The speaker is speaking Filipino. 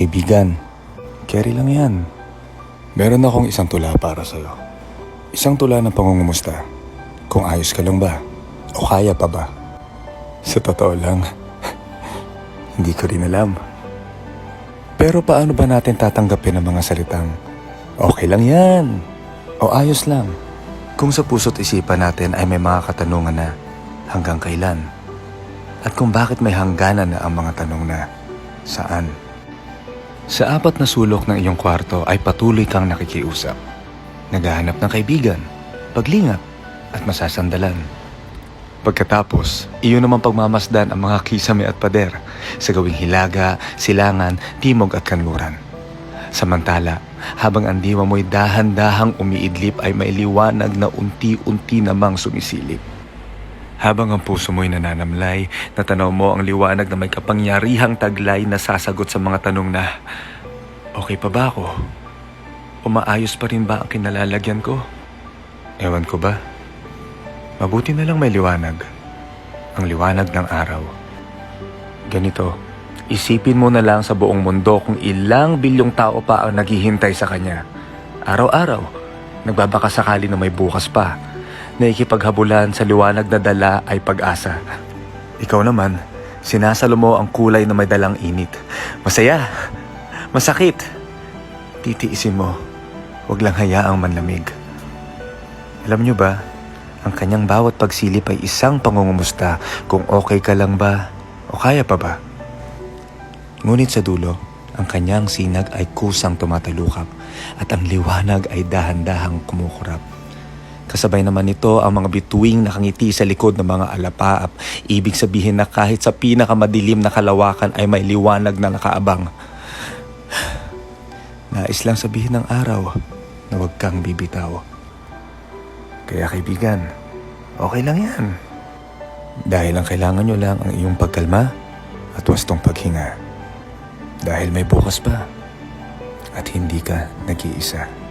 Kaibigan, carry lang yan. Meron akong isang tula para sa'yo. Isang tula ng pangungumusta. Kung ayos ka lang ba? O kaya pa ba? Sa totoo lang, hindi ko rin alam. Pero paano ba natin tatanggapin ang mga salitang, okay lang yan, o ayos lang, kung sa puso't isipan natin ay may mga katanungan na hanggang kailan? At kung bakit may hangganan na ang mga tanong na saan? Sa apat na sulok ng iyong kwarto ay patuloy kang nakikiusap. Naghahanap ng kaibigan, paglingap, at masasandalan. Pagkatapos, iyon naman pagmamasdan ang mga kisame at pader sa gawing Hilaga, Silangan, Timog at Kanluran. Samantala, habang ang diwa mo'y dahan-dahang umiidlip ay may liwanag na unti-unti namang sumisilip. Habang ang puso mo'y nananamlay, natanaw mo ang liwanag na may kapangyarihang taglay na sasagot sa mga tanong na, okay pa ba ako? O maayos pa rin ba ang kinalalagyan ko? Ewan ko ba? Mabuti na lang may liwanag. Ang liwanag ng araw. Ganito, isipin mo na lang sa buong mundo kung ilang bilyong tao pa ang naghihintay sa kanya. Araw-araw, nagbabaka sakali na may bukas pa. Naikipaghabulan sa liwanag na dala ay pag-asa. Ikaw naman, sinasalo mo ang kulay na may dalang init. Masaya, masakit. Titiisin mo, huwag lang hayaang manlamig. Alam nyo ba, ang kanyang bawat pagsilip ay isang pangungumusta kung okay ka lang ba o kaya pa ba. Ngunit sa dulo, ang kanyang sinag ay kusang tumatalukap at ang liwanag ay dahan-dahang kumukurap. Kasabay naman nito ang mga bituing nakangiti sa likod ng mga alapaap. Ibig sabihin na kahit sa pinakamadilim na kalawakan ay may liwanag na nakaabang. Nais lang sabihin ng araw na huwag kang bibitaw. Kaya kaibigan, okay lang yan. Dahil ang kailangan nyo lang ang iyong pagkalma at wastong paghinga. Dahil may bukas pa at hindi ka nag-iisa.